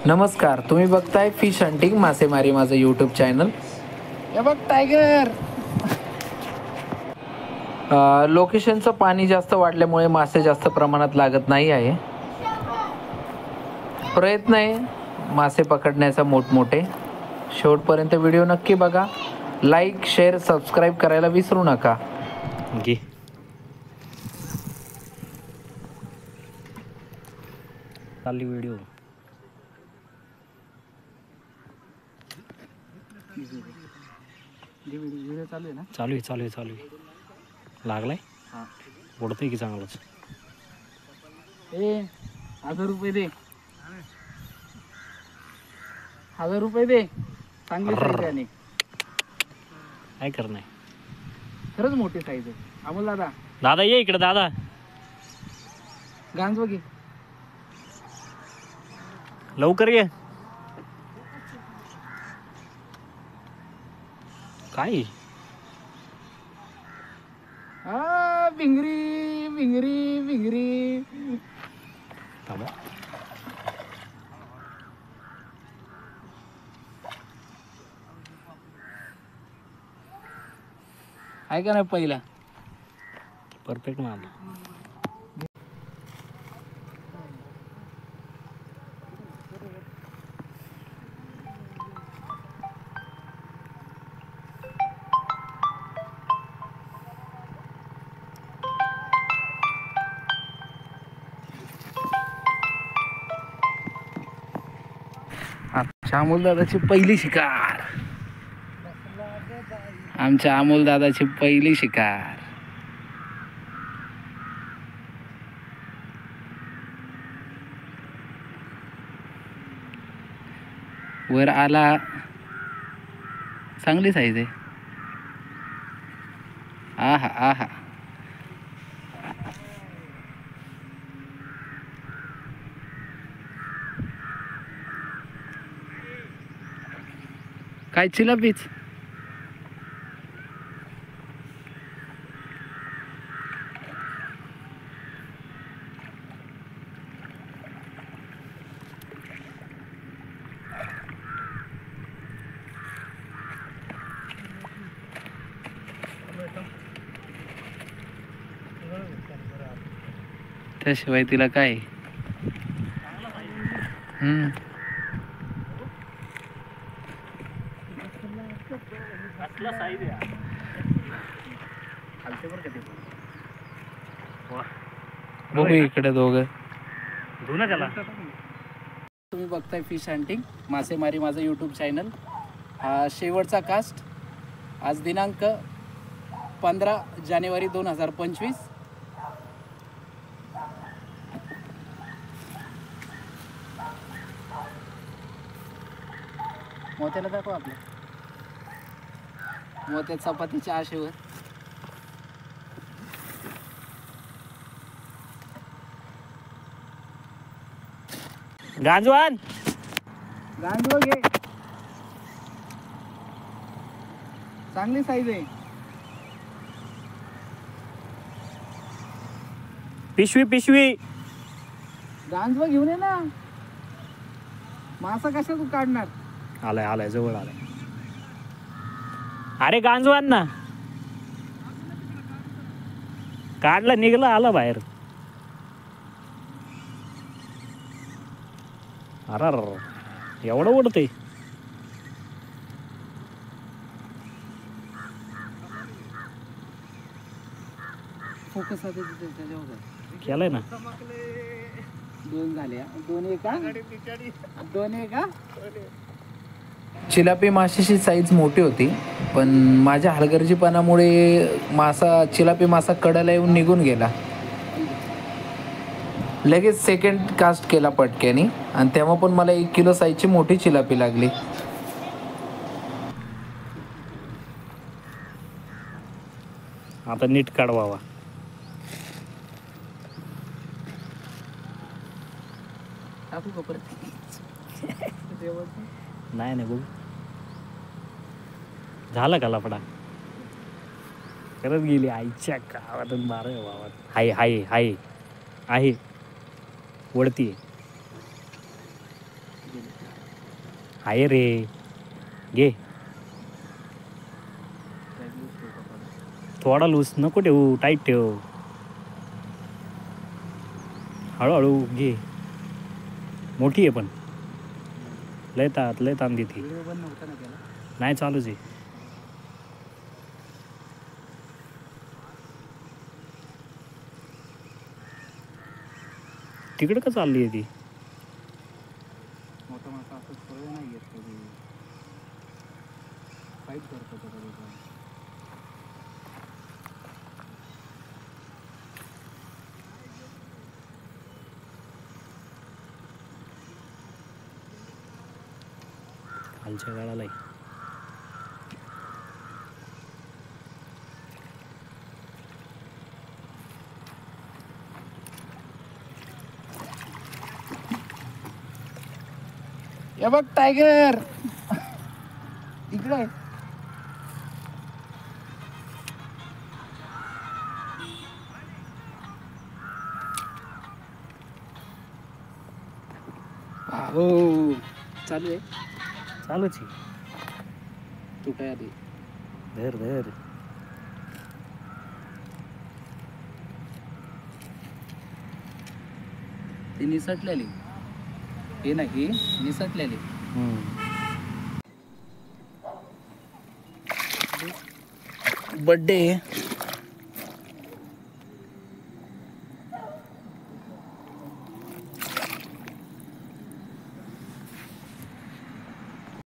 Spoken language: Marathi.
नमस्कार, तुम्ही बघताय फिश हंटिंग मासेमारी माझं यूट्यूब चॅनल. हे बघ टायगर. लोकेशनचं पाणी जास्त वाढल्यामुळे मासे जास्त प्रमाणात लागत नाही आहे. प्रयत्न आहे मासे पकडण्याचा मोठमोठे. शेवटपर्यंत व्हिडिओ नक्की बघा. लाईक, शेअर, सबस्क्राईब करायला विसरू नका. घे चालली व्हिडिओ. व्हिडिओ चालू आहे ना? चालू आहे. लागलाय. हा. उडतंय की चांगलंच. 1000 रुपये दे. 1000 रुपये दे. चांगली साईज आहे आणि काय करणार. खरंच मोठी साईज आहे. अमोल दादा, दादा ये इकडे. दादा गांज बघी. लवकर ये. काय भिंगरी भिंगरी भिंगरी. थांबा. आहे का नाही पहिला? परफेक्ट माल. आमच्या अमोल दादाची पहिली शिकार. आमच्या अमोल दादाची पहिली शिकार. वर आला. चांगली साईज आहे. आहा आहा. काय चिलापीच. त्याशिवाय तिला काय. बघू इकडे दोघं. धुना त्याला. तुम्ही बघताय फिश हंटिंग मासेमारी माझं यूट्यूब चॅनल. हा शेवटचा कास्ट. आज दिनांक 15 जानेवारी 2025. मोत्याला दाखव आपल्या. मोत्या चपातीच्या आशेवर. गांजवान गांजो घे. चांगली साईज आहे. पिशवी. गांजवा घेऊन ये ना. मासा कशा तू काढणार. आलाय जवळ आलाय. अरे गांजवान ना. काढला, निघला, आला बाहेर. अरे एवढं उडतंय. फोकस केलंय ना. 2 झाले. 2 का. चिलापी माशाची साईज मोठी होती, पण माझ्या हलगर्जीपणामुळे चिलापी मासा कडाला येऊन निघून गेला. लगेच सेकंड कास्ट केला पटक्याने, आणि तेव्हा पण मला 1 किलो साईजची मोठी चिलापी लागली. आता नीट काढवावा. नाही बघू. झाला का लफडा. करत गेली आईच्या गावातून. 12 गावात. हाय वडती. आहे रे, घे. थोडा लूज नको ठेवू, टाईट ठेव. हळूहळू घे. मोठी आहे पण लय ताण देते. नाही चालूच आहे. तिकडं का चालली आहे ती? मोठा मासा असं सवय नाही घेत कधी. फाईट करतो तो कधी पण. खालच्या गाळाला हे बघ टायगर इकडे. हो चालू आहे. चालूच आहे. तू काय आधी धर धर. ती निसटलेली हे नाही निसटलेली. बर्थडे